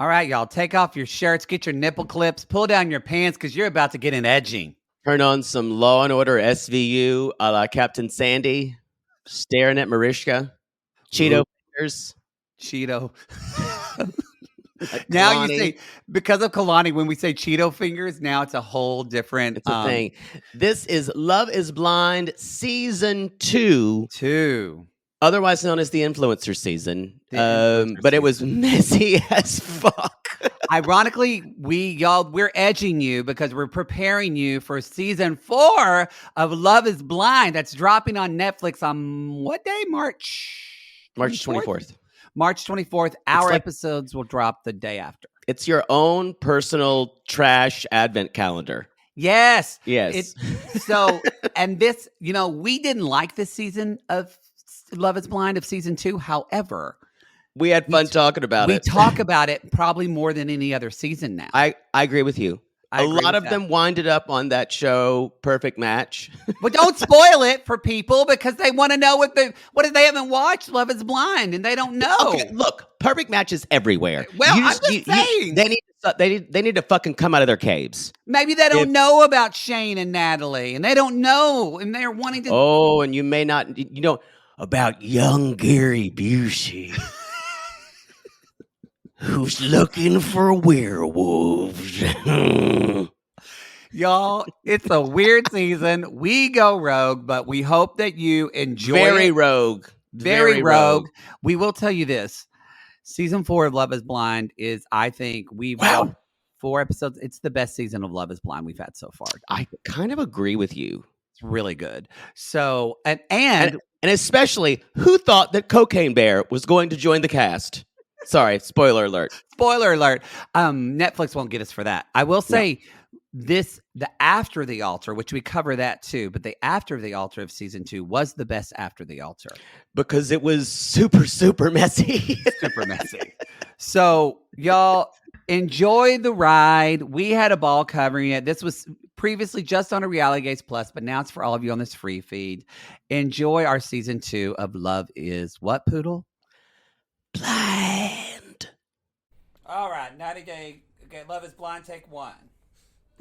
All right, y'all, take off your shirts, get your nipple clips, pull down your pants because you're about to get an edging. Turn on some Law and Order SVU a la Captain Sandy, staring at Mariska, Cheeto fingers. Cheeto. Like Now Kalani. you say, because of Kalani, when we say Cheeto fingers, now it's a whole different It's a thing. This is Love is Blind Season 2. 2. Otherwise known as the influencer season. But it was messy as fuck. Ironically, we're edging you because we're preparing you for season 4 of Love is Blind. That's dropping on Netflix on what day? March 24th. March 24th. Our episodes will drop the day after. It's your own personal trash advent calendar. Yes. Yes. And this, we didn't like this season of Love is Blind of season 2. However, we had fun talking about it. We talk about it probably more than any other season now. I agree with you. A lot of them winded up on that show, Perfect Match. But don't spoil it for people because they want to know what if they haven't watched Love is Blind and they don't know. Okay, look, Perfect Match is everywhere. Well, I'm just saying. They need to fucking come out of their caves. Maybe they don't know about Shane and Natalie, and they don't know, and they're wanting to. Oh, and you may not, about young Gary Busey. Who's looking for werewolves? Y'all, it's a weird season. We go rogue, but we hope that you enjoy Very it. rogue. Very rogue. We will tell you this. Season 4 of Love is Blind is, I think, we've done 4 episodes. It's the best season of Love is Blind we've had so far. I kind of agree with you. It's really good. So, and especially, who thought that Cocaine Bear was going to join the cast? Sorry, spoiler alert. Spoiler alert. Netflix won't get us for that. I will say the After the Altar, which we cover that too, but the After the Altar of season 2 was the best After the Altar. Because it was super, super messy. Super messy. So, y'all, enjoy the ride. We had a ball covering it. This was previously just on a Reality Gaze Plus, but now it's for all of you on this free feed. Enjoy our season 2 of Love is what, Poodle? Blind. All right, 90 Day. Okay, Love is Blind, take 1.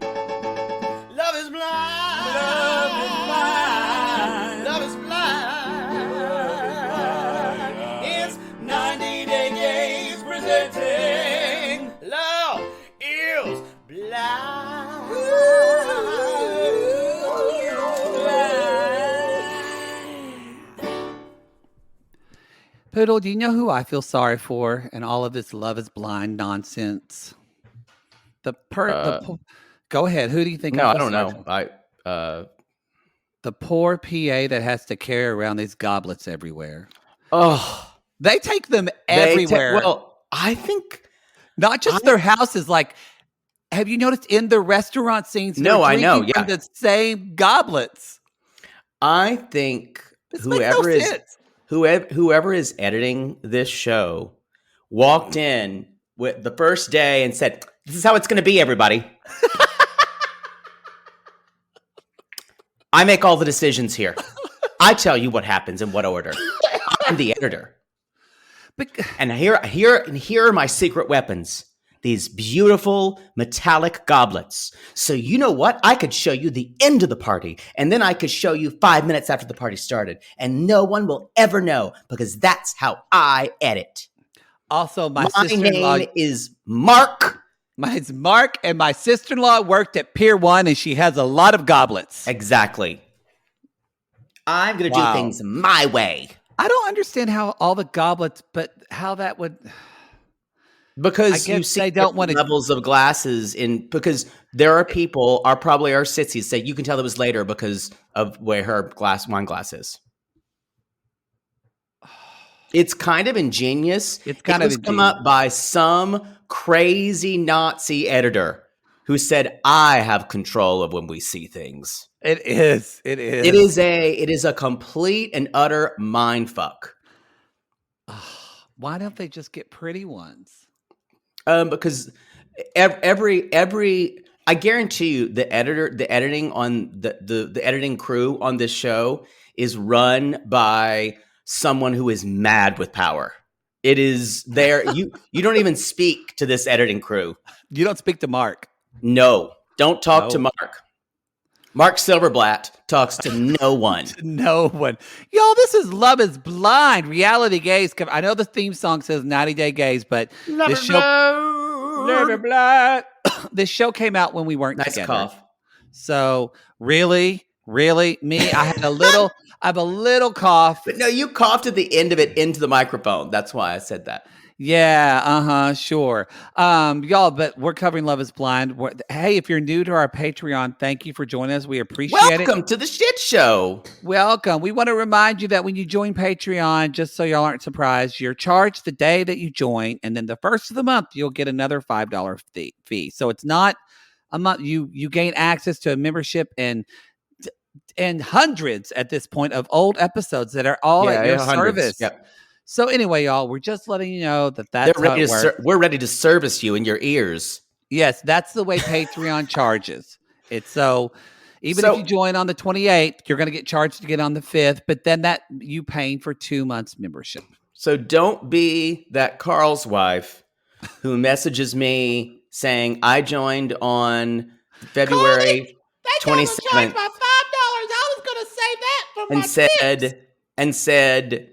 Love is blind. Love is blind. Love is blind. It's 90 Day Gaze presenting Love is blind. Poodle, do you know who I feel sorry for in all of this Love is Blind nonsense? Go ahead. Who do you think? No, I don't know. The poor PA that has to carry around these goblets everywhere. Oh, they take them everywhere. I think not just their houses. Like, have you noticed in the restaurant scenes? No, I know. Yeah, the same goblets. I think whoever is editing this show walked in with the first day and said, "This is how it's going to be, everybody." I make all the decisions here. I tell you what happens in what order. I'm the editor. And here are my secret weapons. These beautiful metallic goblets. So you know what? I could show you the end of the party, and then I could show you 5 minutes after the party started, and no one will ever know because that's how I edit. Also, my sister-in-law name is Mark. Mine's Mark, and my sister-in-law worked at Pier 1, and she has a lot of goblets. Exactly. I'm going to do things my way. I don't understand how all the goblets, but how that would... Because you see they don't want levels of glasses in, because there are people, probably our sitsies, say you can tell it was later because of where her wine glass is. It's kind of ingenious. It was come up by some crazy Nazi editor who said, "I have control of when we see things." It is. It is a complete and utter mindfuck. Why don't they just get pretty ones? Because every I guarantee you the editing on the editing crew on this show is run by someone who is mad with power. It is there. You don't even speak to this editing crew. You don't speak to Mark. No, don't talk to No. Mark. Mark Silverblatt talks to no one. No one. Y'all, this is Love is Blind, reality gaze. I know the theme song says 90 Day Gaze, but this show came out when we weren't Nice together. cough. So really, me, I have a little cough. But no, you coughed at the end of it into the microphone. That's why I said that. Yeah, sure. Y'all, but we're covering Love is Blind. Hey, if you're new to our Patreon, thank you for joining us. We appreciate it. Welcome to the shit show. Welcome. We want to remind you that when you join Patreon, just so y'all aren't surprised, you're charged the day that you join, and then the first of the month, you'll get another $5 fee. So it's not a month. You gain access to a membership and hundreds at this point of old episodes that are all at your service. Yep. So anyway, y'all, we're just letting you know that's how it works. We're ready to service you in your ears. Yes, that's the way Patreon charges. It's so even if you join on the 28th, you're going to get charged to get on the 5th, but then that you paying for 2 months membership. So don't be that Carl's wife who messages me saying I joined on February 27th. My $5. I was going to say that for my and said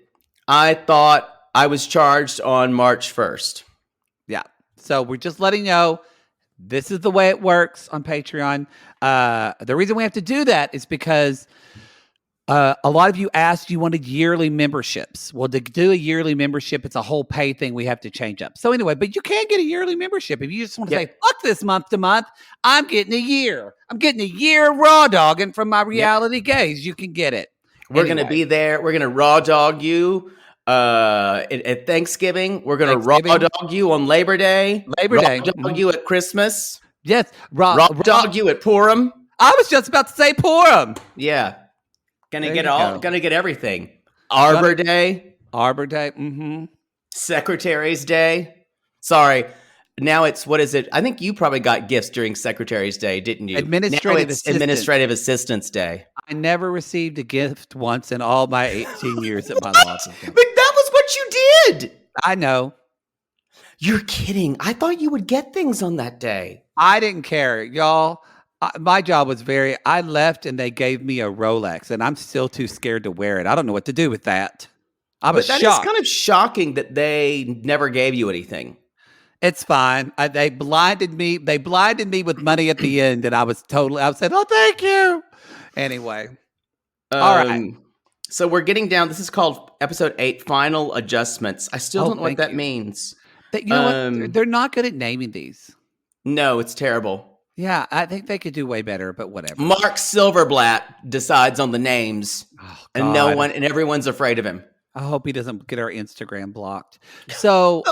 I thought I was charged on March 1st. Yeah. So we're just letting you know this is the way it works on Patreon. The reason we have to do that is because a lot of you asked you wanted yearly memberships. Well, to do a yearly membership, it's a whole pay thing we have to change up. So anyway, but you can get a yearly membership. If you just want to say, fuck this month to month, I'm getting a year. I'm getting a year raw dogging from my reality gaze. You can get it. We're going to be there. We're going to raw dog you at Thanksgiving. We're going to raw dog you on Labor Day. Raw dog you at Christmas. Yes. Raw dog you at Purim. I was just about to say Purim. Yeah. Gonna get everything. Arbor Day. Mm-hmm. Secretary's Day. Sorry. Now it's, what is it? I think you probably got gifts during Secretary's Day, didn't you? Administrative Assistance Day. I never received a gift once in all my 18 years at my law office. But that was what you did. I know. You're kidding. I thought you would get things on that day. I didn't care, y'all. My job was I left and they gave me a Rolex and I'm still too scared to wear it. I don't know what to do with that. I was shocked. That is kind of shocking that they never gave you anything. It's fine. They blinded me. They blinded me with money at the end and I said, oh, thank you. Anyway. All right. So we're getting down. This is called episode 8, Final Adjustments. I still don't know what that means. You know what? They're not good at naming these. No, it's terrible. Yeah, I think they could do way better, but whatever. Mark Silverblatt decides on the names, and everyone's afraid of him. I hope he doesn't get our Instagram blocked. So,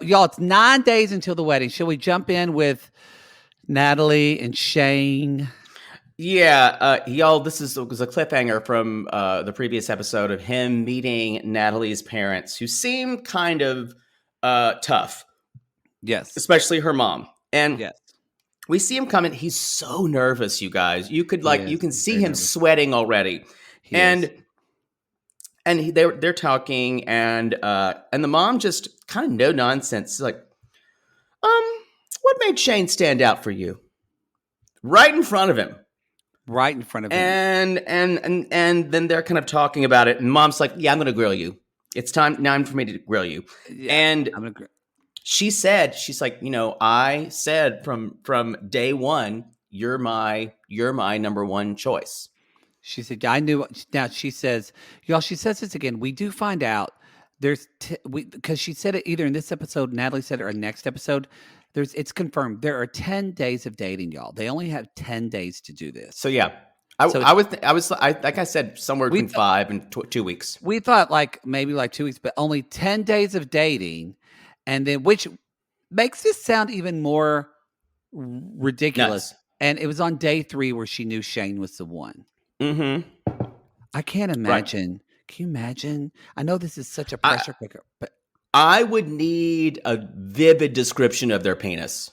y'all, it's 9 days until the wedding. Shall we jump in with Natalie and Shane? Yeah, y'all, this was a cliffhanger from the previous episode of him meeting Natalie's parents, who seem kind of tough. Yes. Especially her mom. And yes. We see him coming. He's so nervous, you guys. You can see him sweating already. And they're talking, and the mom just kind of no nonsense. Like, what made Shane stand out for you? Right in front of him. And then they're kind of talking about it, and mom's like, "Yeah, I'm going to grill you. It's time for me to grill you." Yeah, and I'm going to grill. She's like, I said from day one, you're my number one choice. She said, I knew. Now she says, y'all, she says this again. We do find out because she said it either in this episode, Natalie said it, or next episode. It's confirmed. There are 10 days of dating, y'all. They only have 10 days to do this. So yeah, I was like I said, somewhere between 5 and 2 weeks. We thought maybe 2 weeks, but only 10 days of dating. And then, which makes this sound even more ridiculous. Nuts. And it was on day 3 where she knew Shane was the one. Mm-hmm. I can't imagine. Right. Can you imagine? I know this is such a pressure cooker, but I would need a vivid description of their penis,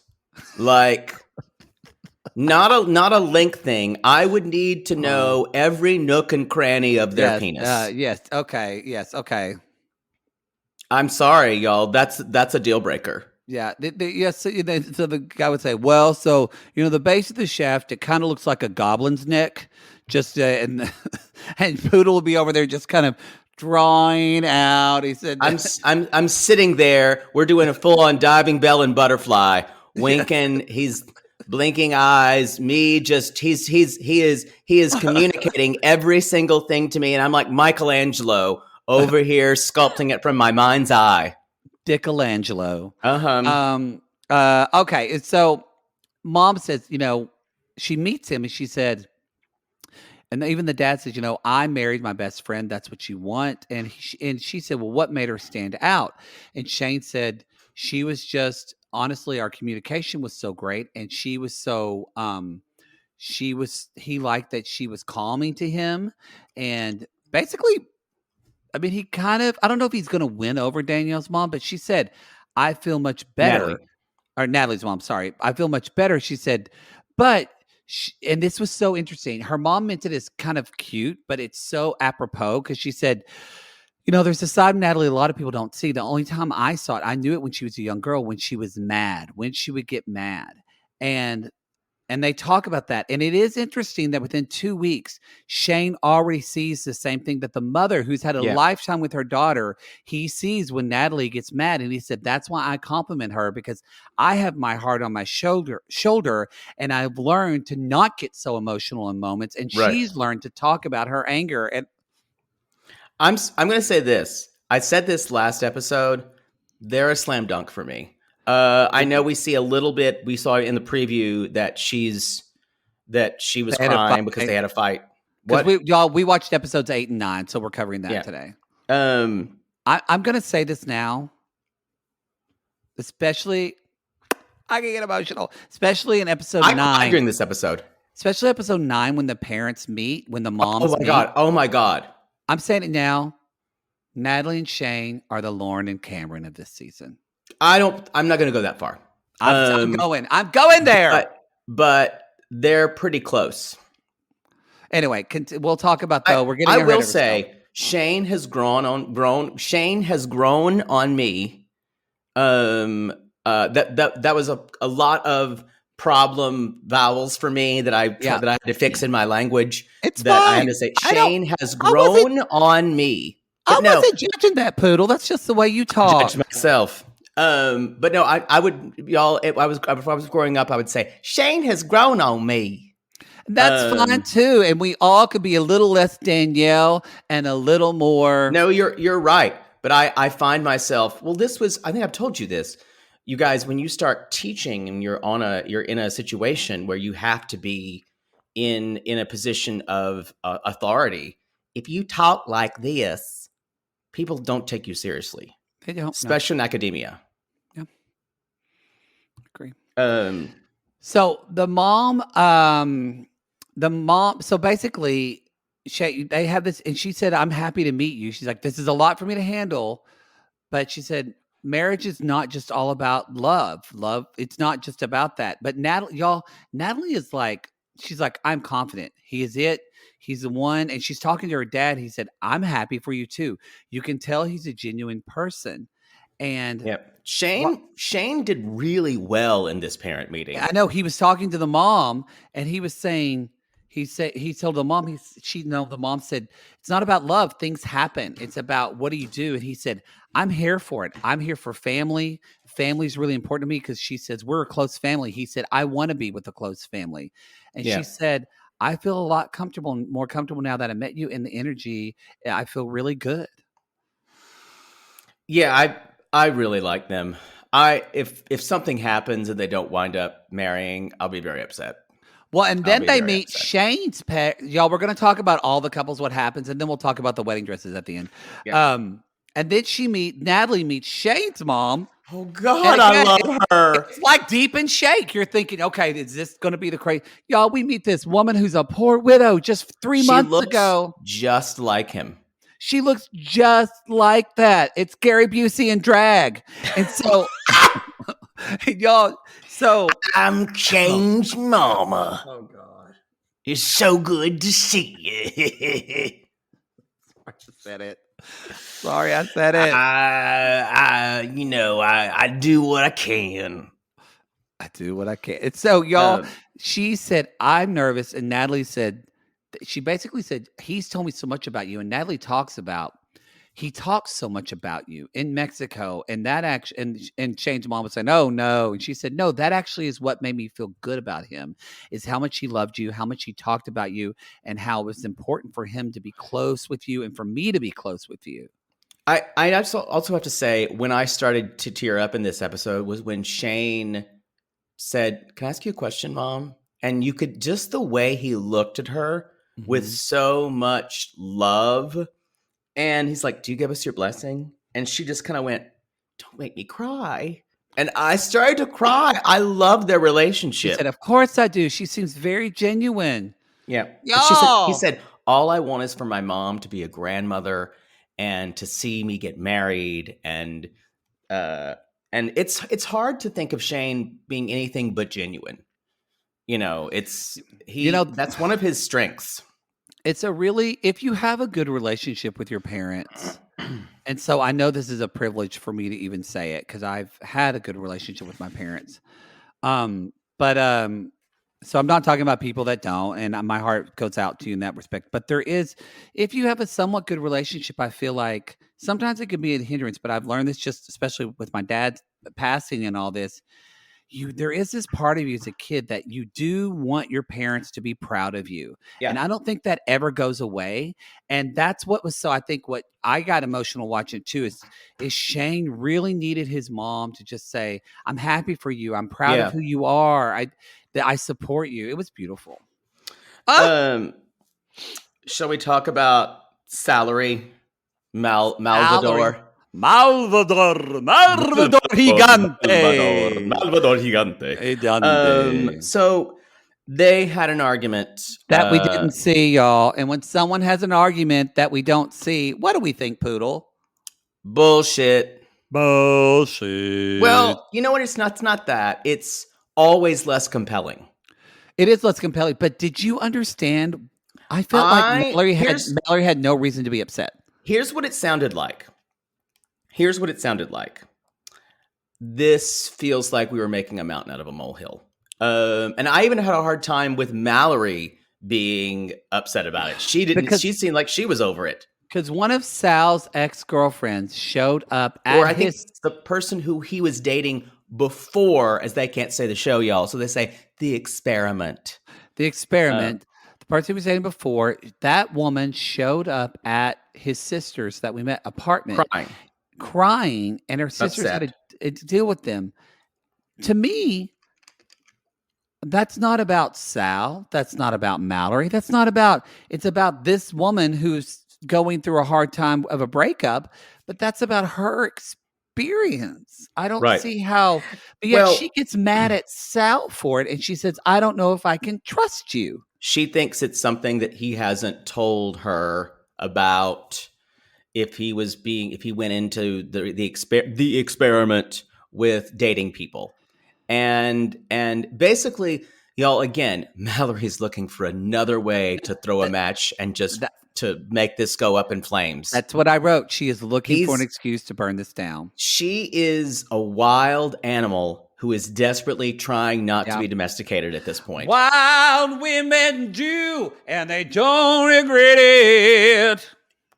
like not a link thing. I would need to know every nook and cranny of their penis. Yes. Okay. Yes. Okay. I'm sorry, y'all. That's a deal breaker. Yeah. Yes. So the guy would say, well, so, the base of the shaft, it kind of looks like a goblin's neck. Just, and, and Poodle will be over there just kind of drawing out. He said, I'm sitting there. We're doing a full on diving bell and butterfly, winking. He's blinking eyes. Me just he is communicating every single thing to me, and I'm like Michelangelo over here sculpting it from my mind's eye. Michelangelo. Uh-huh. Okay. So Mom says, she meets him and she said, and even the dad says, I married my best friend. That's what you want. And she said, well, what made her stand out? And Shane said, she was just, honestly, our communication was so great. And she was so, he liked that she was calming to him. And basically, I mean, he kind of, I don't know if he's going to win over Danielle's mom, but she said, I feel much better. Natalie's mom, sorry. I feel much better. She said, but, and this was so interesting. Her mom meant it as kind of cute, but it's so apropos because she said, there's a side of Natalie a lot of people don't see. The only time I saw it, I knew it when she was a young girl, when she was mad, when she would get mad. And they talk about that. And it is interesting that within 2 weeks, Shane already sees the same thing that the mother, who's had a lifetime with her daughter, he sees when Natalie gets mad. And he said, that's why I compliment her, because I have my heart on my shoulder, and I've learned to not get so emotional in moments. And she's learned to talk about her anger. And I'm going to say this. I said this last episode. They're a slam dunk for me. I know we see a little bit. We saw in the preview that she was crying because they had a fight. What? We watched episodes 8 and 9, so we're covering that today. I'm going to say this now, especially, I can get emotional, especially in episode 9. I'm during this episode. Especially episode 9 when the parents meet, when the moms meet. Oh my God. I'm saying it now. Natalie and Shane are the Lauren and Cameron of this season. I'm not going to go that far. I'm going there. But they're pretty close. Anyway, we'll talk about though. We're getting. I will say Shane has grown on me. That was a lot of problem vowels for me that I had to fix in my language. It's that fine. I had to say. Shane has grown on me. I wasn't judging that, Poodle. That's just the way you talk. Judge myself. But no, I would, y'all. If I was growing up, I would say Shane has grown on me. That's fine too, and we all could be a little less Danielle and a little more. No, you're right. But I find myself. Well, I think I've told you this. You guys, when you start teaching and you're in a situation where you have to be in a position of authority, if you talk like this, people don't take you seriously. They don't, especially in academia. Yeah, agree. So the mom. So basically, they have this, and she said, "I'm happy to meet you." She's like, "This is a lot for me to handle," but she said, "Marriage is not just all about love. It's not just about that." But Natalie is like, she's like, "I'm confident. He is it. He's the one." And she's talking to her dad. He said, "I'm happy for you too. You can tell he's a genuine person." And Shane did really well in this parent meeting. I know he was talking to the mom, and he was saying, he told the mom, the mom said, "It's not about love. Things happen. It's about what do you do?" And he said, "I'm here for it. I'm here for family. Family's really important to me," because she says, "We're a close family." He said, "I want to be with a close family." And she said, "I feel a lot more comfortable now that I met you, and the energy, I feel really good." Yeah, I really like them. If something happens and they don't wind up marrying, I'll be very upset. Well, and then they meet Shane's pet. Y'all, we're going to talk about all the couples, what happens, and then we'll talk about the wedding dresses at the end. Yeah. And then Natalie meets Shane's mom. Oh, God, I love her. It's like deep in Shake. You're thinking, okay, is this going to be the crazy? Y'all, we meet this woman who's a poor widow just 3 months ago. Just like him. She looks just like that. It's Gary Busey in drag. And so, y'all, I'm changed, mama. Oh, God. It's so good to see you. I just said it. Sorry, I said it. I do what I can. I do what I can. And so, y'all, she said, I'm nervous. And Natalie said, she basically said, he's told me so much about you. And Natalie he talks so much about you in Mexico. And that actually, and Shane's mom was saying, oh, no. And she said, no, that actually is what made me feel good about him, is how much he loved you, how much he talked about you, and how it was important for him to be close with you and for me to be close with you. I also have to say, when I started to tear up in this episode was when Shane said, "Can I ask you a question, Mom?" And you could just the way he looked at her with so much love. And he's like, "Do you give us your blessing?" And she just kind of went, "Don't make me cry." And I started to cry. I love their relationship. She said, "Of course I do. She seems very genuine." Yeah. Y'all. He said, "All I want is for my mom to be a grandmother and to see me get married." And it's hard to think of Shane being anything but genuine. That's one of his strengths. It's if you have a good relationship with your parents, and so I know this is a privilege for me to even say it because I've had a good relationship with my parents. So I'm not talking about people that don't, and my heart goes out to you in that respect. But if you have a somewhat good relationship, I feel like sometimes it can be a hindrance, but I've learned this just especially with my dad passing and all this. There is this part of you as a kid that you do want your parents to be proud of you. Yeah. And I don't think that ever goes away. And that's what was I think what I got emotional watching too is Shane really needed his mom to just say, "I'm happy for you. I'm proud of who you are. I support you." It was beautiful. Shall we talk about salary? Malvador gigante. So they had an argument that we didn't see, y'all. And when someone has an argument that we don't see, what do we think, Poodle? Bullshit. Well, you know what? It's not that. It's always less compelling. It is less compelling. But did you understand? I felt like Mallory had no reason to be upset. Here's what it sounded like. This feels like we were making a mountain out of a molehill. And I even had a hard time with Mallory being upset about it. She seemed like she was over it. Because one of Sal's ex-girlfriends showed up at I think the person who he was dating before, as they can't say the show, y'all. So they say the experiment. The experiment. The person who was dating before, that woman showed up at his sister's that we met apartment. Crying, and her sisters had to deal with them. To me, that's not about Sal. That's not about Mallory. It's about this woman who's going through a hard time of a breakup, but that's about her experience. I don't see how, but yet she gets mad at Sal for it. And she says, "I don't know if I can trust you." She thinks it's something that he hasn't told her about. If he went into the experiment with dating people, and basically, y'all, again, Mallory's looking for another way to throw a match and just to make this go up in flames. That's what I wrote. She is looking for an excuse to burn this down. She is a wild animal who is desperately trying not to be domesticated at this point. Wild women do, and they don't regret it.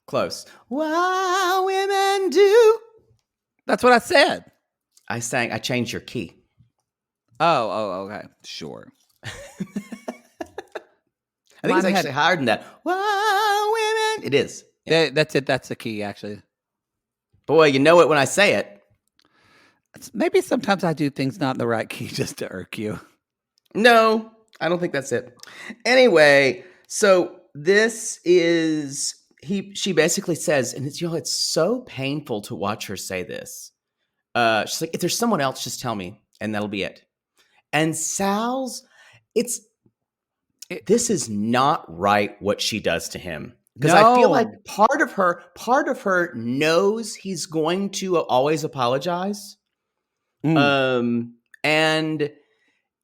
Close. Wow, women do. That's what I said. I changed your key. Oh, okay. Sure. I think it's actually higher than that. Wow, women. It is. Yeah. That's it. That's the key, actually. Boy, you know it when I say it. Maybe sometimes I do things not in the right key just to irk you. No, I don't think that's it. Anyway, so this is... She basically says, and it's so painful to watch her say this. She's like, "If there's someone else, just tell me, and that'll be it." And Sal's, this is not right what she does to him, because I feel like part of her knows he's going to always apologize, and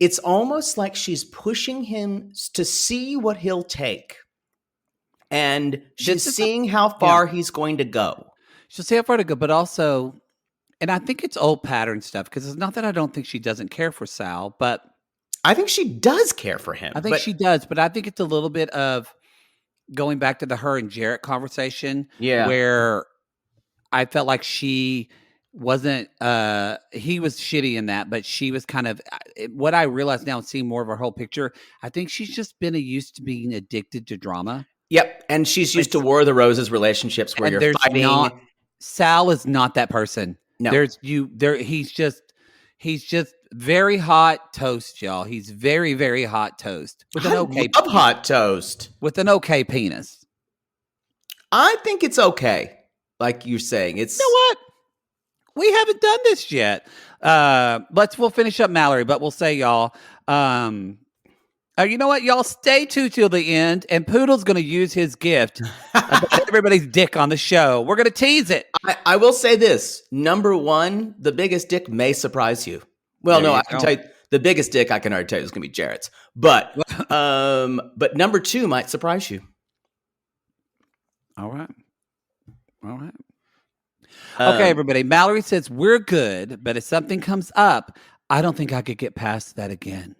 it's almost like she's pushing him to see what he'll take. And she's seeing how far he's going to go. She'll see how far to go, but also, and I think it's old pattern stuff because it's not that I don't think she doesn't care for Sal, but I think she does care for him. I think she does. But I think it's a little bit of going back to the her and Jarrett conversation, where I felt like she wasn't. He was shitty in that, but she was kind of. What I realize now, seeing more of her whole picture, I think she's just been used to being addicted to drama. Yep, and she's used to War of the Roses relationships where you're fighting. Sal is not that person. No, He's just very hot toast, y'all. He's very, very hot toast with an okay. Love hot toast with an okay penis. I think it's okay. Like you're saying, it's. You know what? We haven't done this yet. We'll finish up Mallory, but we'll say y'all. You know what, y'all? Stay tuned till the end, and Poodle's going to use his gift about everybody's dick on the show. We're going to tease it. I will say this. Number one, the biggest dick may surprise you. Well, no, I can tell you the biggest dick I can already tell you is going to be Jarrett's. But number two might surprise you. All right. Okay, everybody. Mallory says, we're good, but if something comes up, I don't think I could get past that again.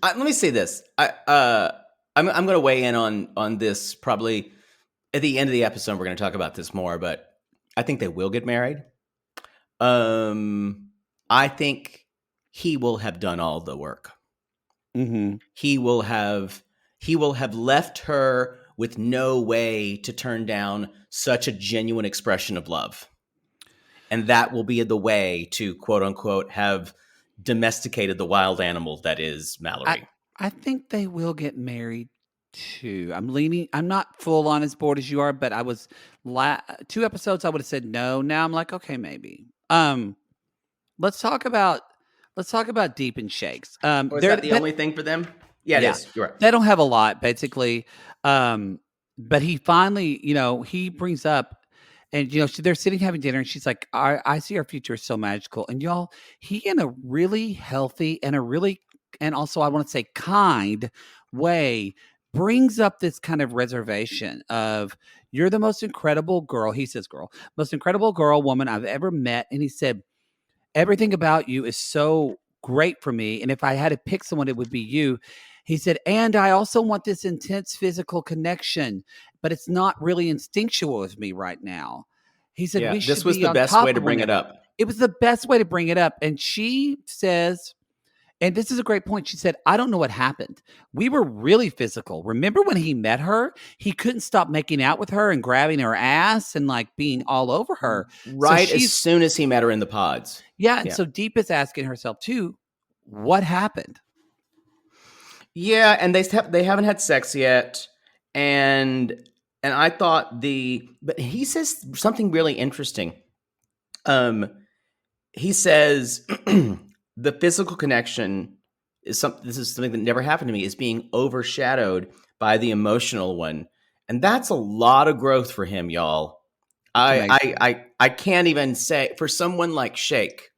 Let me say this. I'm going to weigh in on this probably at the end of the episode. We're going to talk about this more, but I think they will get married. I think he will have done all the work. Mm-hmm. He will have left her with no way to turn down such a genuine expression of love. And that will be the way to, quote unquote, have domesticated the wild animal that is Mallory. I think they will get married too. I'm not full on as bored as you are, but I was 2 episodes I would have said no. Now I'm like, okay, maybe. Let's talk about Deep and Shakes. Is that the only thing for them? Yeah, it is. You're right. They don't have a lot, basically. But he finally, he brings up, and they're sitting having dinner, and she's like, I see our future is so magical. And y'all, he in a really healthy and also I want to say kind way brings up this kind of reservation of, you're the most incredible girl. He says most incredible woman I've ever met. And he said, everything about you is so great for me. And if I had to pick someone, it would be you. He said, and I also want this intense physical connection, but it's not really instinctual with me right now. He said, this was the best way to bring it up. It was the best way to bring it up. And she says, and this is a great point. She said, I don't know what happened. We were really physical. Remember when he met her, he couldn't stop making out with her and grabbing her ass and like being all over her. Right. So as soon as he met her in the pods. Yeah. And so Deep is asking herself too, what happened? Yeah. And they haven't had sex yet. And I thought but he says something really interesting. He says, the physical connection this is something that never happened to me, is being overshadowed by the emotional one. And that's a lot of growth for him, y'all. I can't even say, for someone like Shake.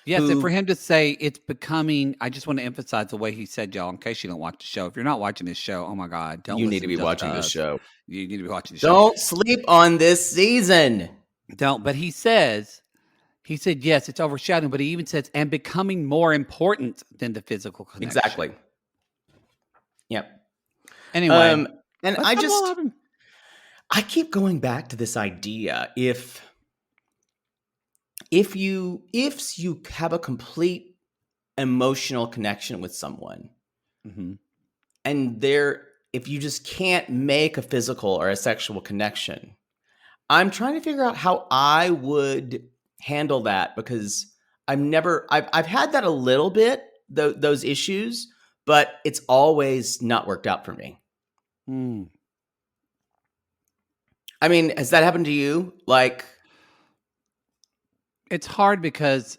Yes, and for him to say it's becoming, I just want to emphasize the way he said, y'all, in case you don't watch the show. If you're not watching this show, oh my God, you need to be watching this show. You need to be watching the show. Don't sleep on this season. Don't. But he said, yes, it's overshadowing, but he even says, and becoming more important than the physical connection. Exactly. Yep. Anyway. And I keep going back to this idea. If you have a complete emotional connection with someone, mm-hmm. and if you just can't make a physical or a sexual connection, I'm trying to figure out how I would handle that, because I've had that a little bit, those issues, but it's always not worked out for me. I mean, has that happened to you? Like, it's hard because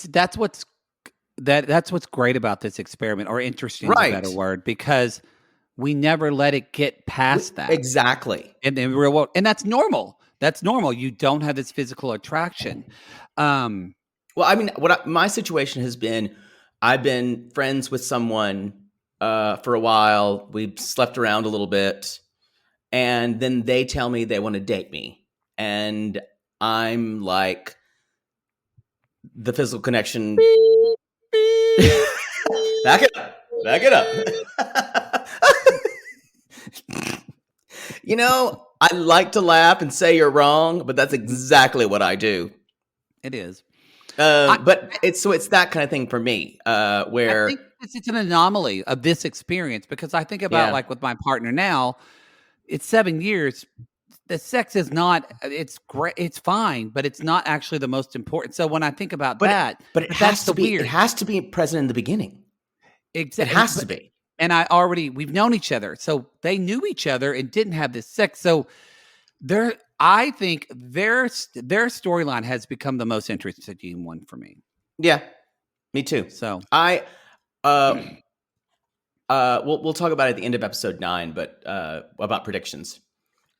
that's what's great about this experiment, or interesting, right, is a better word, because we never let it get past that. Exactly. In the real world. And that's normal. That's normal. You don't have this physical attraction. Well, I mean, my situation has been, I've been friends with someone for a while. We've slept around a little bit. and then they tell me they want to date me, and I'm like, the physical connection. Back it up. Back it up. You know, I like to laugh and say you're wrong, but that's exactly what I do. It is. But it's that kind of thing for me, where I think it's an anomaly of this experience, because I think about like with my partner now, it's 7 years. The sex is not, it's great, it's fine, but it's not actually the most important. So when I think about but it has to be weird. It has to be present in the beginning. Exactly. It has to be. And we've known each other. So they knew each other and didn't have this sex. So I think their storyline has become the most interesting one for me. Yeah, me too. So we'll talk about it at the end of episode 9, but about predictions.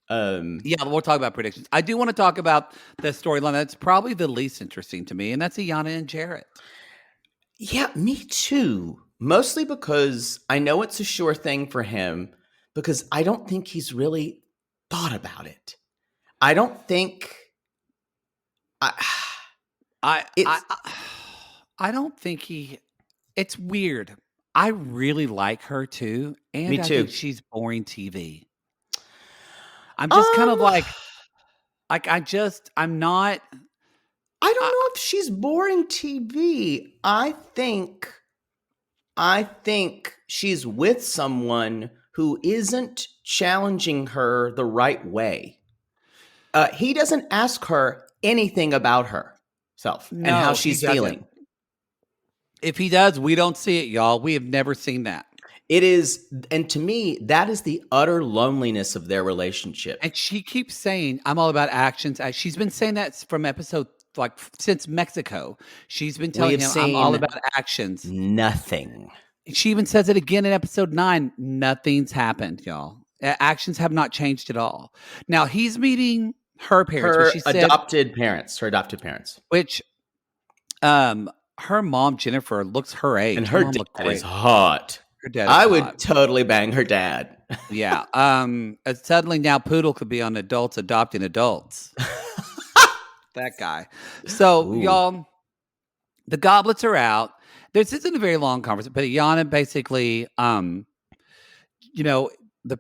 Yeah, we'll talk about predictions. I do want to talk about the storyline that's probably the least interesting to me, and that's Iyanna and Jarrett. Yeah, me too. Mostly because I know it's a sure thing for him, because I don't think he's really thought about it. I don't think I don't think he. It's weird. I really like her too, and Me too. I think she's boring TV. I'm just kind of like I'm not. I don't know if she's boring TV. I think she's with someone who isn't challenging her the right way. He doesn't ask her anything about herself and how she's feeling. If he does, we don't see it, y'all. We have never seen that. It is, and to me, that is the utter loneliness of their relationship. And she keeps saying, "I'm all about actions." She's been saying that from episode since Mexico. She's been telling him, "I'm all about actions." Nothing. She even says it again in episode 9. Nothing's happened, y'all. Actions have not changed at all. Now he's meeting her parents, her adopted parents, which, her mom Jennifer looks her age, and her dad is hot. Her dad I would totally bang her dad. Yeah. Suddenly now Poodle could be on Adults Adopting Adults. That guy. So, y'all, the goblets are out. This isn't a very long conversation, but Iyanna basically, the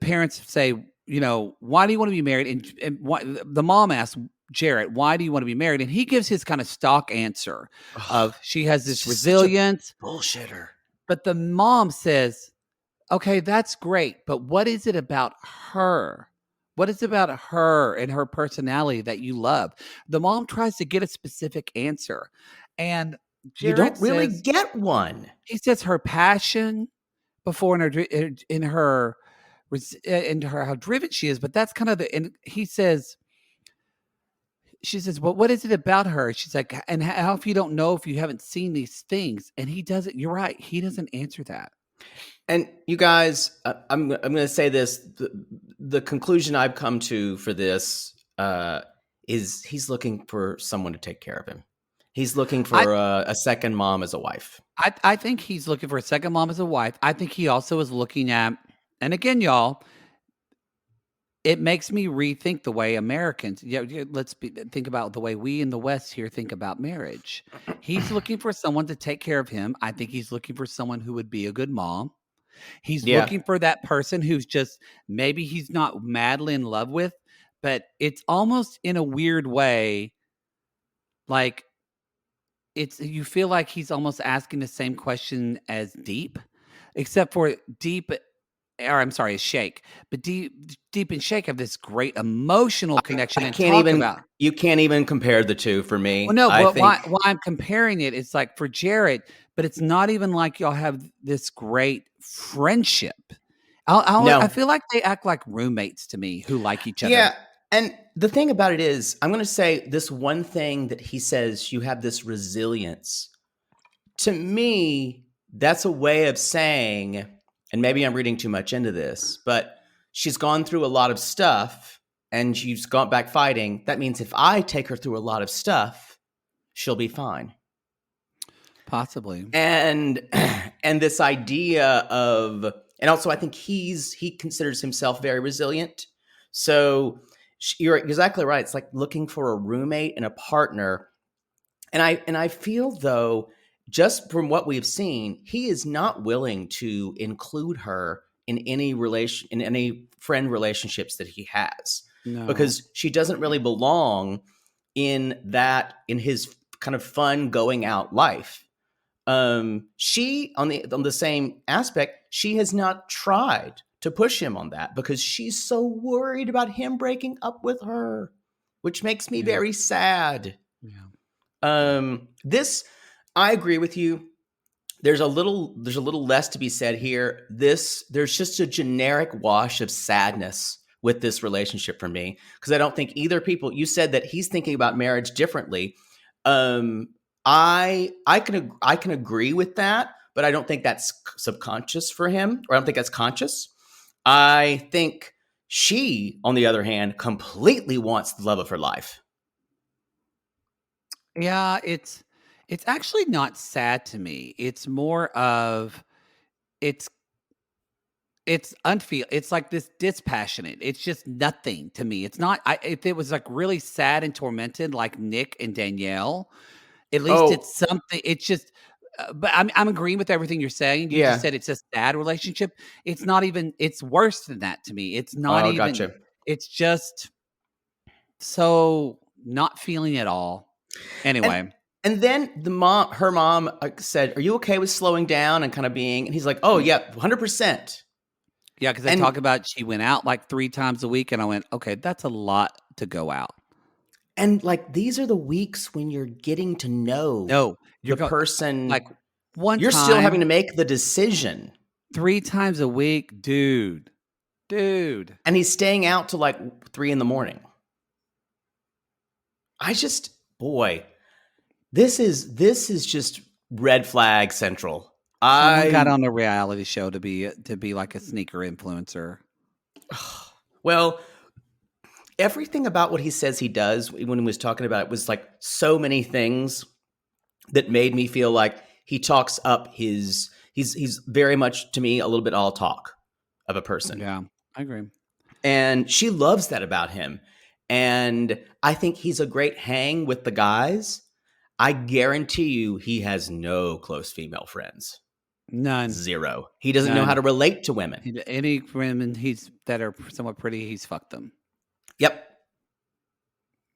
parents say, why do you want to be married? And the mom asks Jarrett, why do you want to be married? And he gives his kind of stock answer of she has this resilience. Bullshitter. But the mom says, okay, that's great, but what is it about her? What is it about her and her personality that you love? The mom tries to get a specific answer, and Jarrett you don't really get one. He says her passion before in her how driven she is, but that's kind of and she says, well, what is it about her? She's like, and how if you don't know if you haven't seen these things? And he doesn't. You're right. He doesn't answer that. And you guys, I'm going to say this. The conclusion I've come to for this is he's looking for someone to take care of him. He's looking for a second mom as a wife. I think he's looking for a second mom as a wife. I think he also is looking at, and again, y'all, it makes me rethink the way Americans, think about the way we in the West here think about marriage. He's looking for someone to take care of him. I think he's looking for someone who would be a good mom. He's looking for that person who's just, maybe he's not madly in love with, but it's almost in a weird way, like you feel like he's almost asking the same question as Deep, except for Deep, or I'm sorry, Shake. But Deep and Shake have this great emotional connection. You can't even compare the two for me. Well, no, but why I'm comparing it, it's like for Jarrett, but it's not even like y'all have this great friendship. I feel like they act like roommates to me who like each other. Yeah, and the thing about it is, I'm going to say this one thing that he says, you have this resilience. To me, that's a way of saying, and maybe I'm reading too much into this, but she's gone through a lot of stuff and she's gone back fighting. That means if I take her through a lot of stuff, she'll be fine. Possibly. And this idea of, and also I think he considers himself very resilient. So you're exactly right. It's like looking for a roommate and a partner. And I feel though, just from what we've seen, he is not willing to include her in any friend relationships that he has, No. because she doesn't really belong in his kind of fun going out life. She on the same aspect, she has not tried to push him on that because she's so worried about him breaking up with her, which makes me Yeah. very sad. Yeah. This, I agree with you. There's a little less to be said here. There's just a generic wash of sadness with this relationship for me, because I don't think either people. You said that he's thinking about marriage differently. I can agree with that, but I don't think that's subconscious for him, or I don't think that's conscious. I think she, on the other hand, completely wants the love of her life. Yeah, it's actually not sad to me. It's more of it's it's like this dispassionate. It's just nothing to me. It's not if it was like really sad and tormented like Nick and Danielle, at least Oh, it's something. It's just but I'm agreeing with everything you're saying. You just yeah. said it's a sad relationship. It's not even it's worse than that to me. It's not Oh, even gotcha. it's just so not feeling at all. And Anyway. and then her mom said, "Are you okay with slowing down and kind of being?" And he's like, "Oh yeah, 100%." Yeah, because they And talk about she went out like 3 times a week, and I went, "Okay, that's a lot to go out." like these are the weeks when you're getting to know No, you're the going like, person. 1 You're still having time, to make the decision. 3 times a week, dude. Dude. And he's staying out till like 3 in the morning. I just, boy, this is just red flag central. Someone got I on a reality show to be like a sneaker influencer. Well, everything about what he says he does when he was talking about it was like so many things that made me feel like he talks up he's very much to me a little bit all talk of a person. Yeah, I agree. And she loves that about him. And I think he's a great hang with the guys. I guarantee you he has no close female friends. None. Zero. He doesn't know how None. to relate to women. Any women that are somewhat pretty, he's fucked them. Yep.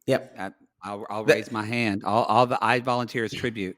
Yep. I'll raise my hand. I volunteer as tribute.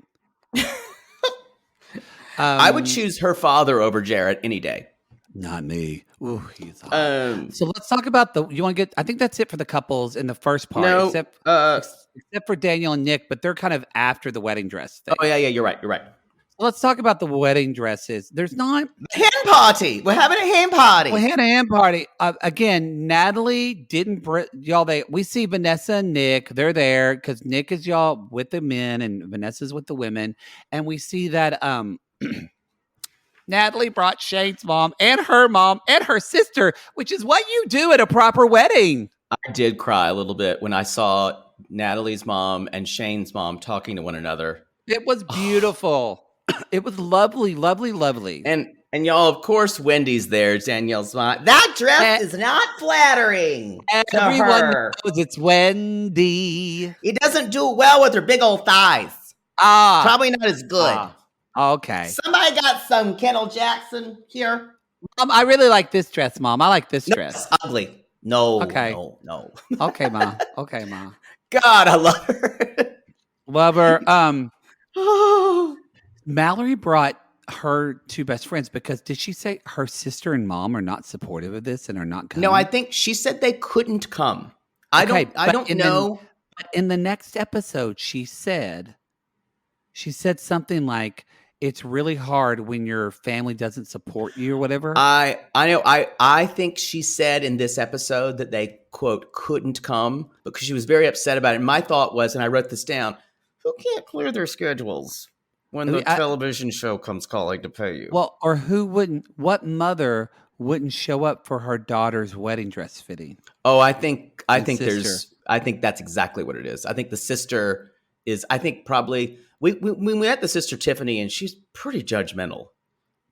I would choose her father over Jarrett any day. Not me. Ooh, he's hot. Um, So let's talk about you want to get. I think that's it for the couples in the first part, no. except for Daniel and Nick, but they're kind of after the wedding dress thing. Oh yeah, you're right. So let's talk about the wedding dresses. There's not hen party. We're having a hen party. we had a hand party again. Natalie didn't y'all. We see Vanessa and Nick. They're there because Nick is y'all with the men and Vanessa's with the women, and we see that Natalie brought Shane's mom and her sister, which is what you do at a proper wedding. I did cry a little bit when I saw Natalie's mom and Shane's mom talking to one another. It was beautiful. It was lovely, lovely, lovely. And y'all, of course, Wendy's there. Danielle's mom. That dress is not flattering to her. Knows it's Wendy. It doesn't do well with her big old thighs. Probably not as good. Okay. Somebody got some Kendall Jackson here. Mom, I really like this dress, Mom. I like this dress. It's ugly. No. Okay. No. Okay, Ma. Okay, Ma. God, I love her. Love her. Mallory brought her 2 best friends because did she say her sister and mom are not supportive of this and are not coming? No, I think she said they couldn't come. I don't know. But in the next episode, she said something like, it's really hard when your family doesn't support you or whatever. I know. I think she said in this episode that they, quote, couldn't come because she was very upset about it. And my thought was, and I wrote this down, who can't clear their schedules when the television show comes calling to pay you? Well, or what mother wouldn't show up for her daughter's wedding dress fitting? Oh, I think that's exactly what it is. I think the sister is, probably, we met the sister Tiffany and she's pretty judgmental.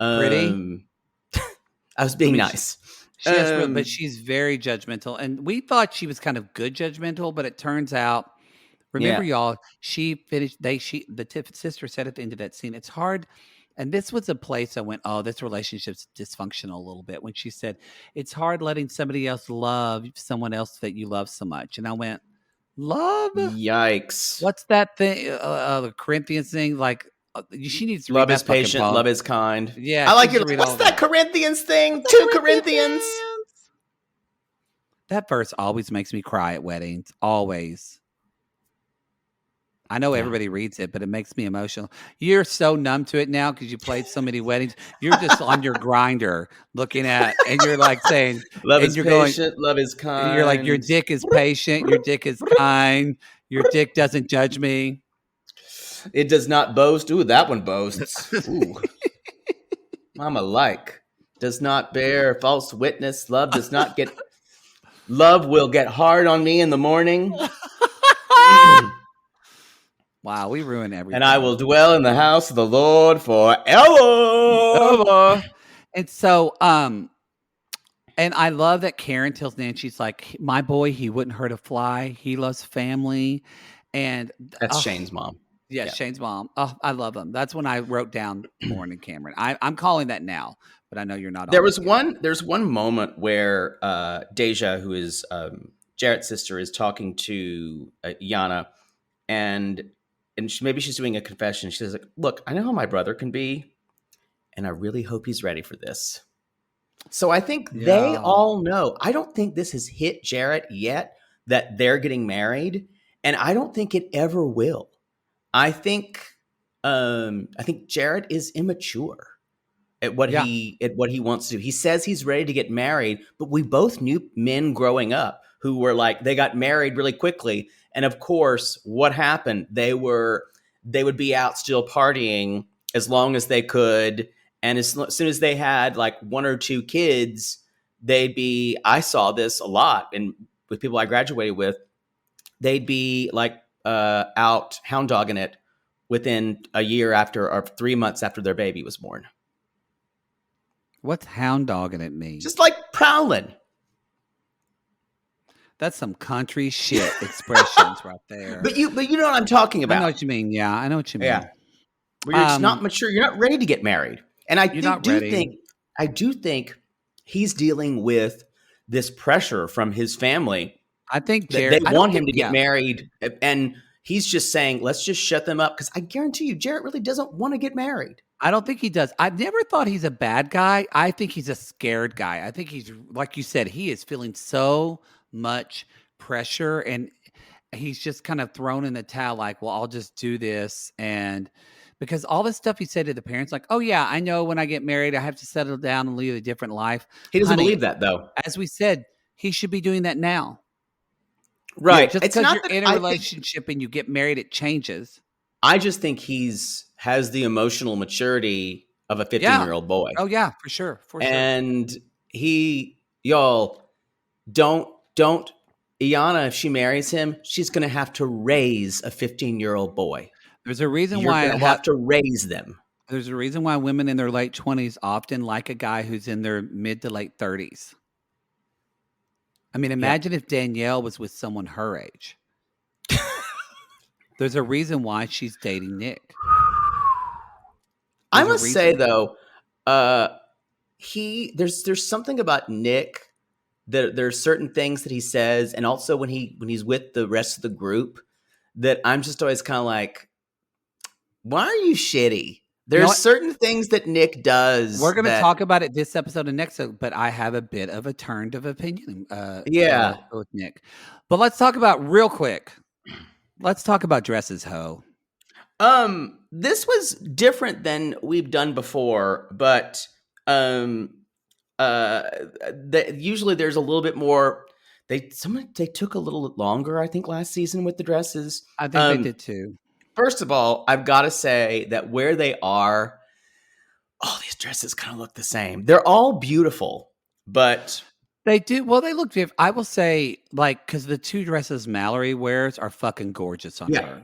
Pretty? I was being nice. She has real, but she's very judgmental, and we thought she was kind of good judgmental, but it turns out. Remember, Yeah. y'all, she finished. Sister said at the end of that scene, it's hard. And this was a place I went, oh, this relationship's dysfunctional a little bit. When she said, it's hard letting somebody else love someone else that you love so much. And I went, love? Yikes. What's that thing? The Corinthians thing? Like, she needs to read Love that is fucking patient, poem. love is kind. Yeah, I she like needs your. to read What's all that Corinthians thing? 2 Corinthians. That verse always makes me cry at weddings. Always. I know everybody reads it, but it makes me emotional. You're so numb to it now because you played so many weddings. You're just on your grinder looking at, and you're like saying, Love and is you're patient, love is kind. you're like, your dick is patient, your dick is kind, your dick doesn't judge me. It does not boast. Ooh, that one boasts. Ooh. Mama like. Does not bear false witness. Love does not get. Love will get hard on me in the morning. Wow, we ruin everything. And I will dwell in the house of the Lord forever. And so, and I love that Karen tells Nan, she's like, my boy, he wouldn't hurt a fly. He loves family. And that's Shane's mom. Yeah, Shane's mom. Oh, I love him. That's when I wrote down Lauren and Cameron. I'm calling that now, but I know you're not. There's one moment where Deja, who is Jarrett's sister, is talking to Yana, and maybe she's doing a confession. She says, like, look, I know how my brother can be, and I really hope he's ready for this. So I think they all know. I don't think this has hit Jarrett yet that they're getting married, and I don't think it ever will. I think Jarrett is immature at what he wants to do. He says he's ready to get married, but we both knew men growing up who were like, they got married really quickly. And of course, what happened? They would be out still partying as long as they could. And as soon as they had like 1 or 2 kids, I saw this a lot. And with people I graduated with, they'd be like out hound dogging it within a year after or 3 months after their baby was born. What's hound dogging it mean? Just like prowling. That's some country shit expressions right there. But you know what I'm talking about. I know what you mean. Yeah, I know what you mean. Yeah. Where you're just not mature. You're not ready to get married. And I do think he's dealing with this pressure from his family. I think they want him to get married, and he's just saying, let's just shut them up. Because I guarantee you, Jarrett really doesn't want to get married. I don't think he does. I've never thought he's a bad guy. I think he's a scared guy. I think he's, like you said, he is feeling so much pressure, and he's just kind of thrown in the towel like, well, I'll just do this. And because all this stuff he said to the parents, like, oh yeah, I know when I get married, I have to settle down and lead a different life. He doesn't believe that, though. As we said, he should be doing that now. Right. Just because you're in a relationship and you get married, it changes. I just think has the emotional maturity of a 15-year-old boy. Oh yeah, for sure. And y'all don't Iyanna, if she marries him, she's going to have to raise a 15-year-old boy. There's a reason You're why going to have to raise them. There's a reason why women in their late 20s often like a guy who's in their mid to late 30s. I mean, imagine if Danielle was with someone her age. There's a reason why she's dating Nick. I must say, though, there's something about Nick that there's certain things that he says, and also when he's with the rest of the group, that I'm just always kind of like, why are you shitty? There's certain things that Nick does. We're going to talk about it this episode and next episode, but I have a bit of a turn of opinion. With Nick. But let's talk about real quick. Let's talk about dresses, ho. This was different than we've done before, but usually there's a little bit more. They took a little longer, I think, last season with the dresses. I think they did too. First of all, I've got to say that where they are, all these dresses kind of look the same. They're all beautiful, but they do. Well, they look different. I will say, like, because the 2 dresses Mallory wears are fucking gorgeous on her.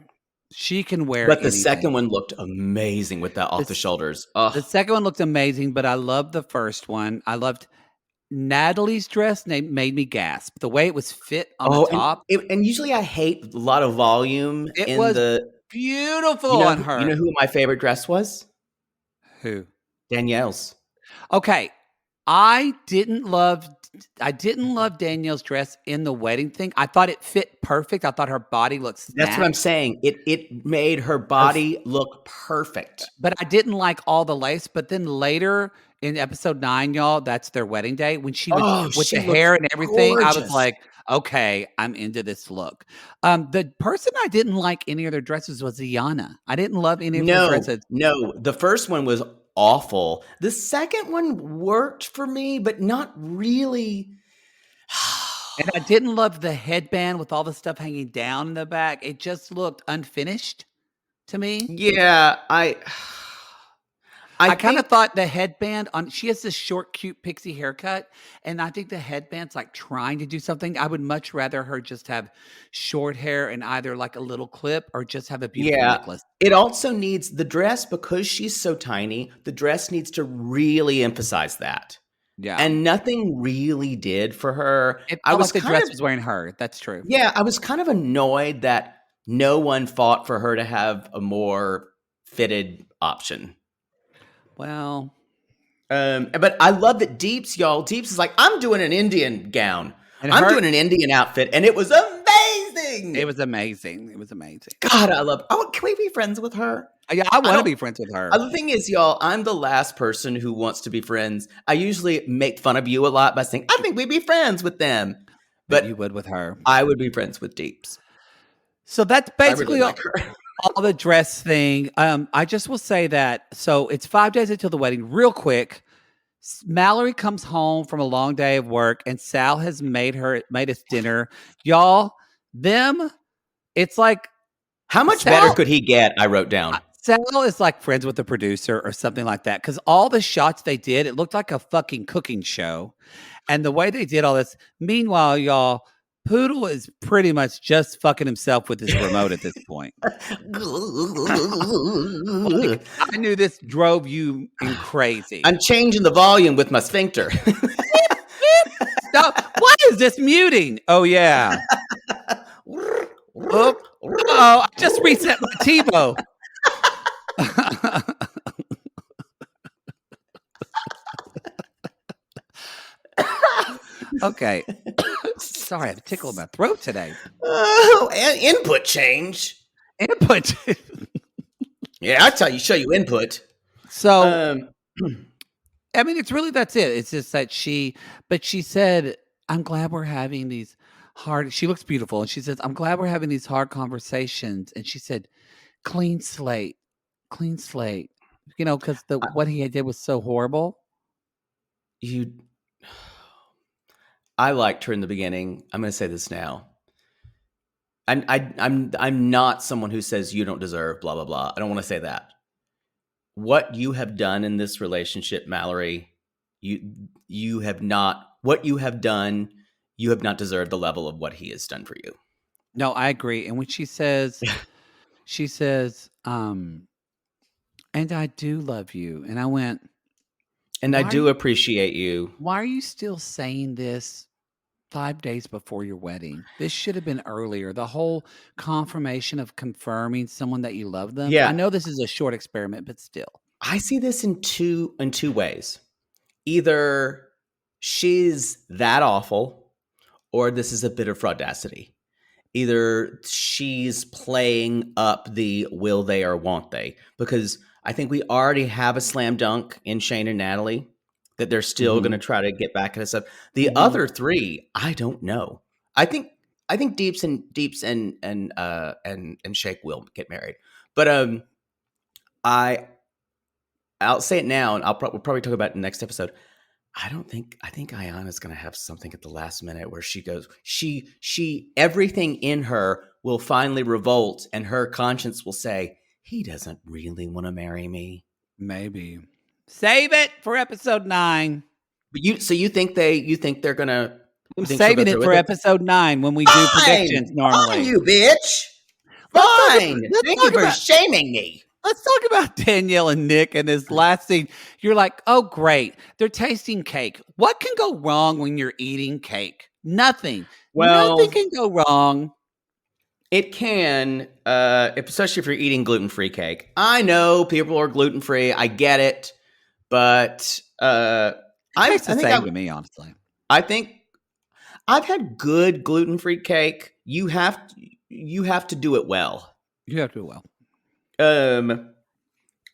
She can wear But the second one looked amazing with that off the shoulders. The second one looked amazing, but I loved the first one. I loved Natalie's dress made me gasp. The way it was fit on the Oh, top. and usually I hate a lot of volume It in was the. beautiful on You her. know who my favorite dress was? Who? Danielle's. Okay. I didn't love Danielle's dress in the wedding thing. I thought it fit perfect. I thought her body looked That's what I'm snatched. saying. It made her body look perfect. But I didn't like all the lace. But then later in episode 9, y'all, that's their wedding day. When she was Oh, with she the looks hair and everything, I was gorgeous. like, okay, I'm into this look. The person I didn't like any of their dresses was Iana. I didn't love any of her dresses. No. The first one was awful. The second one worked for me, but not really. And I didn't love the headband with all the stuff hanging down in the back. It just looked unfinished to me. Yeah, I kind of think thought the headband on she has this short, cute pixie haircut, and I think the headband's like trying to do something. I would much rather her just have short hair and either like a little clip or just have a beautiful yeah. necklace. It also needs the dress because she's so tiny. The dress needs to really emphasize that. Yeah. And nothing really did for her. It I felt was like the kind dress of was wearing her. That's true. Yeah, I was kind of annoyed that no one fought for her to have a more fitted option. Well, But I love that Deeps is like, I'm doing an Indian gown. and I'm her doing an Indian outfit, and it was amazing. it was amazing. It was amazing. God, I love. Oh, can we be friends with her? Yeah, I want to don't- be friends with her. The thing is, y'all, I'm the last person who wants to be friends. I usually make fun of you a lot by saying, I think we'd be friends with them. But But you would with her. I would be friends with Deeps. So that's I basically really like her. all the dress thing. I just will say that. So it's 5 days until the wedding. Real quick, Mallory comes home from a long day of work, and Sal has made us dinner. Y'all, it's like How much better could he get? I wrote down. Sal is like friends with the producer or something like that. Because all the shots they did, it looked like a fucking cooking show. And the way they did all this. Meanwhile, y'all, Poodle is pretty much just fucking himself with his remote at this point. Like, I knew this drove you crazy. I'm changing the volume with my sphincter. No, why is this muting? Oh, yeah. Oh, I just reset my TiVo. Okay. Sorry, I have a tickle in my throat today. Oh, and input change. Input. Yeah, I tell you, show you input. So, I mean, it's really that's it. It's just that she said, I'm glad we're having these hard. She looks beautiful, and she says, I'm glad we're having these hard conversations. And she said, clean slate. You know, because what he did was so horrible. I liked her in the beginning. I'm going to say this now. I'm not someone who says you don't deserve blah blah blah. I don't want to say that. What you have done in this relationship, Mallory, you have not deserved the level of what he has done for you. No, I agree. And when she says, and I do love you. And I went, and I do appreciate you. Why are you still saying this 5 days before your wedding? This should have been earlier. The whole confirmation of confirming someone that you love them. Yeah. I know this is a short experiment, but still. I see this in two ways. Either she's that awful, or this is a bit of fraudacity. Either she's playing up the will they or won't they, because I think we already have a slam dunk in Shane and Natalie that they're still going to try to get back at us up. The other three, I don't know. I think Deeps and Shake will get married, but I'll say it now, and we'll probably talk about it in the next episode. I think Ayana's going to have something at the last minute where she goes, she everything in her will finally revolt, and her conscience will say, he doesn't really want to marry me. Maybe. Save it for episode 9. But you think they're going to? I'm saving it for episode 9 when we do predictions normally. Fine, you bitch. Fine. Thank you for shaming me. Let's talk about Danielle and Nick and this last scene. You're like, oh, great. They're tasting cake. What can go wrong when you're eating cake? Nothing. Nothing Well, can go wrong. it can, especially if you're eating gluten-free cake. I know people are gluten-free. I get it, but It tastes the same to me, honestly. I think I've had good gluten-free cake. You have to do it well. You have to do well.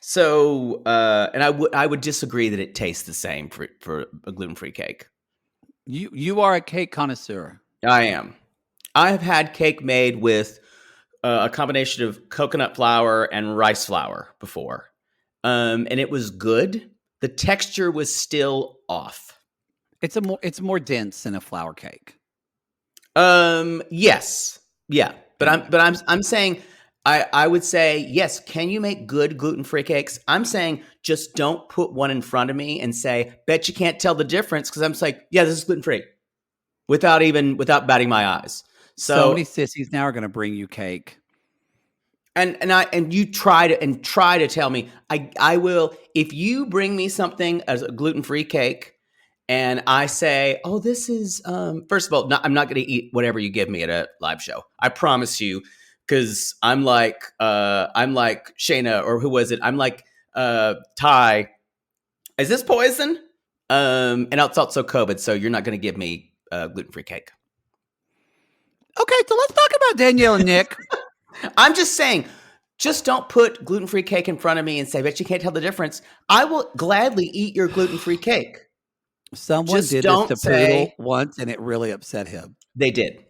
So, and I would disagree that it tastes the same for a gluten-free cake. You are a cake connoisseur. I am. I have had cake made with a combination of coconut flour and rice flour before, and it was good. The texture was still off. It's more dense than a flour cake. Yes, yeah, but I'm saying. I would say, yes, can you make good gluten-free cakes? I'm saying just don't put one in front of me and say, bet you can't tell the difference, because I'm just like, yeah, this is gluten-free. Without batting my eyes. So many sissies now are going to bring you cake. And you try to tell me, I will, if you bring me something as a gluten-free cake and I say, oh, this is, first of all, I'm not going to eat whatever you give me at a live show. I promise you. Because I'm like Shayna, or who was it? I'm like Ty. Is this poison? And it's also COVID, so you're not going to give me gluten-free cake. Okay, so let's talk about Danielle and Nick. I'm just saying, just don't put gluten-free cake in front of me and say, "Bet you can't tell the difference." I will gladly eat your gluten-free cake. Someone did this to Poodle once, and it really upset him. They did.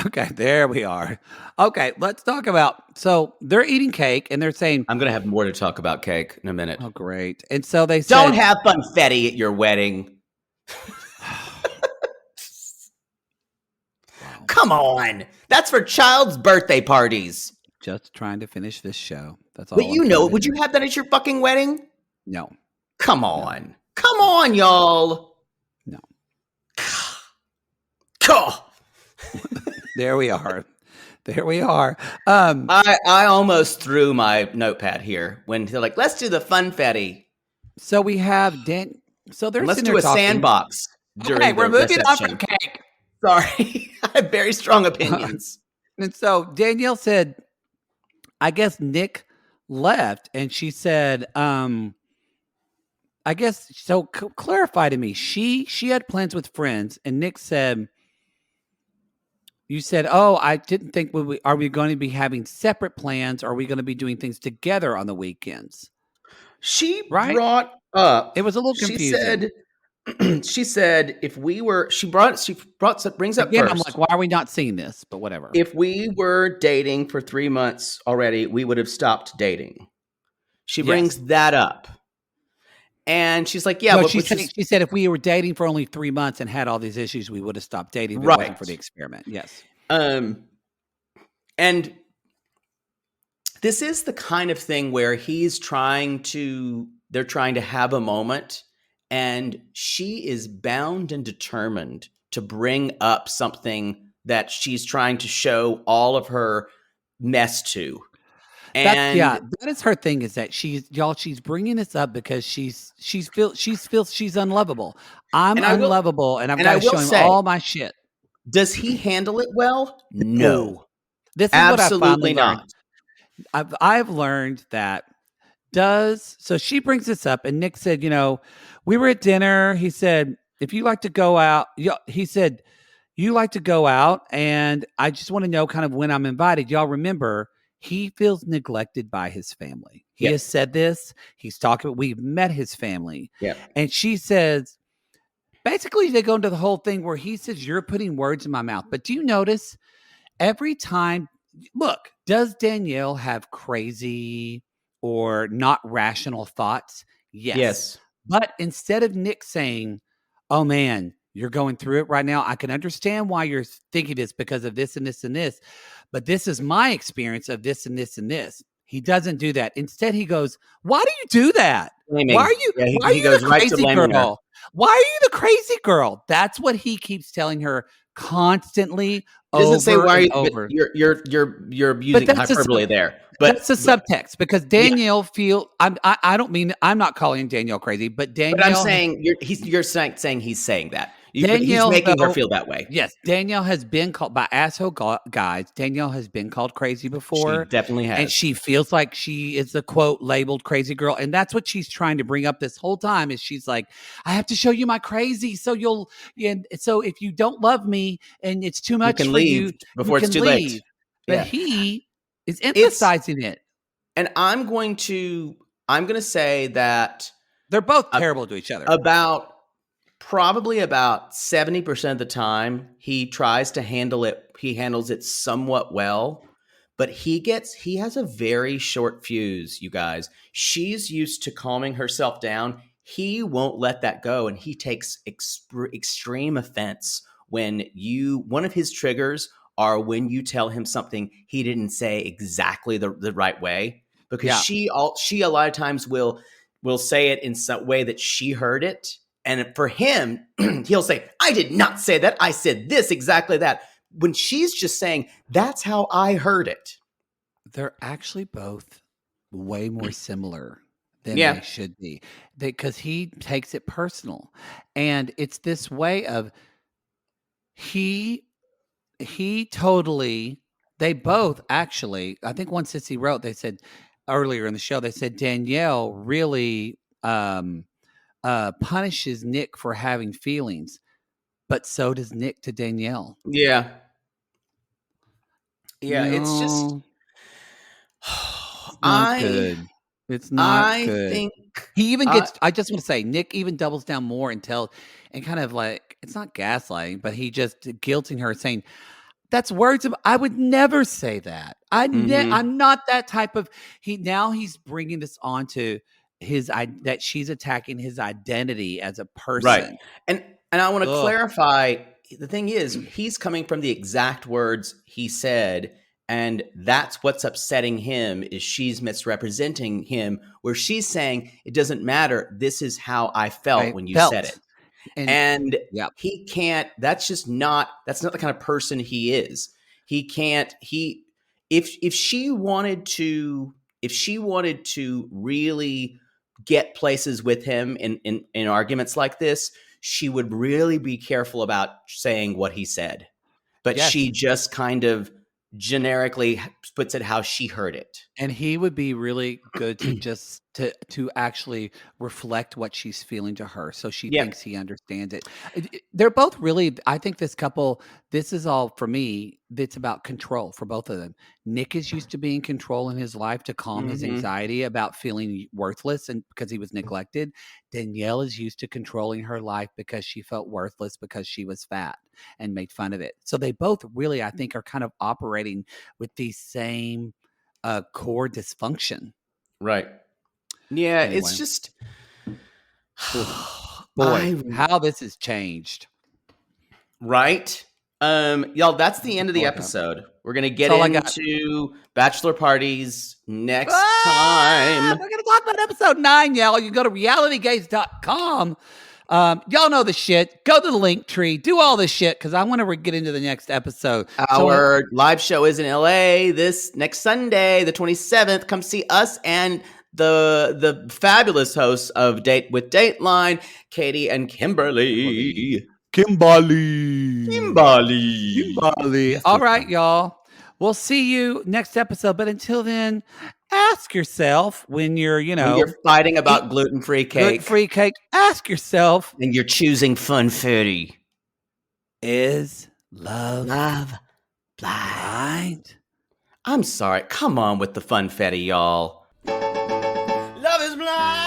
Okay, there we are. Okay, let's talk about, so they're eating cake and they're saying, I'm going to have more to talk about cake in a minute. Oh, great. And so they said, don't have funfetti at your wedding. Wow. Come on. That's for child's birthday parties. Just trying to finish this show. That's all. But would you have that at your fucking wedding? No. Come on. No. Come on, y'all. No. There we are. I almost threw my notepad here when they're like, let's do the funfetti. So we have so they're let's do a sandbox. Okay, we're moving on from cake. Sorry. I have very strong opinions. And so Danielle said, I guess Nick left, and she said, I guess, so clarify to me, she had plans with friends, and Nick said, you said, oh, I didn't think, are we going to be having separate plans? Or are we going to be doing things together on the weekends? She brought up, it was a little confusing. She said, if we were, brings up again, first. I'm like, why are we not seeing this? But whatever. If we were dating for 3 months already, we would have stopped dating. She brings that up. And she's like, yeah. No, she said if we were dating for only 3 months and had all these issues, we would have stopped dating. Right. Waiting for the experiment. Yes. And this is the kind of thing where they're trying to have a moment, and she is bound and determined to bring up something that she's trying to show all of her mess to. And that is her thing, is that she's bringing this up because she feels she's unlovable. I'm unlovable, and I've got to show him all my shit. Does he handle it well? No. This is absolutely what I finally learned. I've learned that so she brings this up, and Nick said, we were at dinner. He said, if you like to go out, he said, you like to go out, and I just want to know kind of when I'm invited. Y'all remember, he feels neglected by his family. He has said this. He's talking. We've met his family. Yeah. And she says, basically, they go into the whole thing where he says, you're putting words in my mouth. But do you notice every time, look, does Danielle have crazy or not rational thoughts? Yes. But instead of Nick saying, oh, man, you're going through it right now, I can understand why you're thinking this because of this and this and this. But this is my experience of this and this and this. He doesn't do that. Instead, he goes, why do you do that? Blaming. Why are you, why are you the crazy girl? Why are you the crazy girl? That's what he keeps telling her constantly It doesn't say over why, and but over. you're But using that's a hyperbole there. that's the But subtext because yeah, Danielle I don't mean I'm not calling Danielle crazy, but but I'm saying you're saying he's saying that. But he's Danielle, making her though, feel that way. yes, Danielle has been called by asshole guys. Danielle has been called crazy She before, definitely and has. she feels like she is the quote labeled crazy girl, and that's what she's trying to bring up this whole time. Is she's like, I have to show you my crazy, so so if you don't love me and it's too You much can for leave you, you before it's can too late. leave. But Yeah. he is It's emphasizing it. and I'm going to say that They're both terrible to each other. about probably about 70% of the time he tries to handle it, he handles it somewhat well, but he has a very short fuse, you guys. She's used to calming herself down. He won't let that go, and he takes extreme offense when one of his triggers are when you tell him something he didn't say exactly the right way, because Yeah. she a lot of times will say it in some way that she heard it. And for him, he'll say, I did not say that. I said this, exactly that. When she's just saying, that's how I heard it. They're actually both way more similar than Yeah. they should be. Because he takes it personal. And it's this way of he totally they both actually, I think one Sissy wrote, they said earlier in the show, they said Danielle really punishes Nick for having feelings, but so does Nick to Danielle. Yeah. Yeah. You It's just, know, it's not good. It's not I good. think, He even gets I just want to say, Nick even doubles down more and kind of like, it's not gaslighting, but he just guilting her saying, that's words of I would never say that. I'm not that type of he's bringing this on to that she's attacking his identity as a right. person. And I want to Ugh. clarify, the thing is, he's coming from the exact words he said, and that's what's upsetting him, is she's misrepresenting him, where she's saying, it doesn't matter, this is how I felt when you said it. And yep. he can't, that's not the kind of person he is. He can't, if she wanted to really get places with him in arguments like this, she would really be careful about saying what he said. But Yes. she just kind of generically puts it how she heard it. And he would be really good to just to actually reflect what she's feeling to her, so she thinks he understands it. They're both really, I think this couple, this is all for me, it's about control for both of them. Nick is used to being control in his life to calm his anxiety about feeling worthless and because he was neglected. Danielle is used to controlling her life because she felt worthless because she was fat and made fun of it. So they both really, I think, are kind of operating with these same core dysfunction. Right. Yeah, Anyway. it's just boy, how this has changed. Right? Y'all, that's the end of the episode. We're gonna get into bachelor parties next time. We're gonna talk about episode 9, y'all. You go to realitygaze.com. Y'all know the shit. Go to the link tree. Do all this shit because I want to get into the next episode. Our live show is in LA this next Sunday, the 27th. Come see us and the fabulous hosts of Date with Dateline, Katie and Kimberly. All right, y'all. We'll see you next episode. But until then, ask yourself when you're, when you're fighting about gluten-free cake, ask yourself, and you're choosing funfetti, is love blind? I'm sorry. Come on with the funfetti, y'all. Love is blind.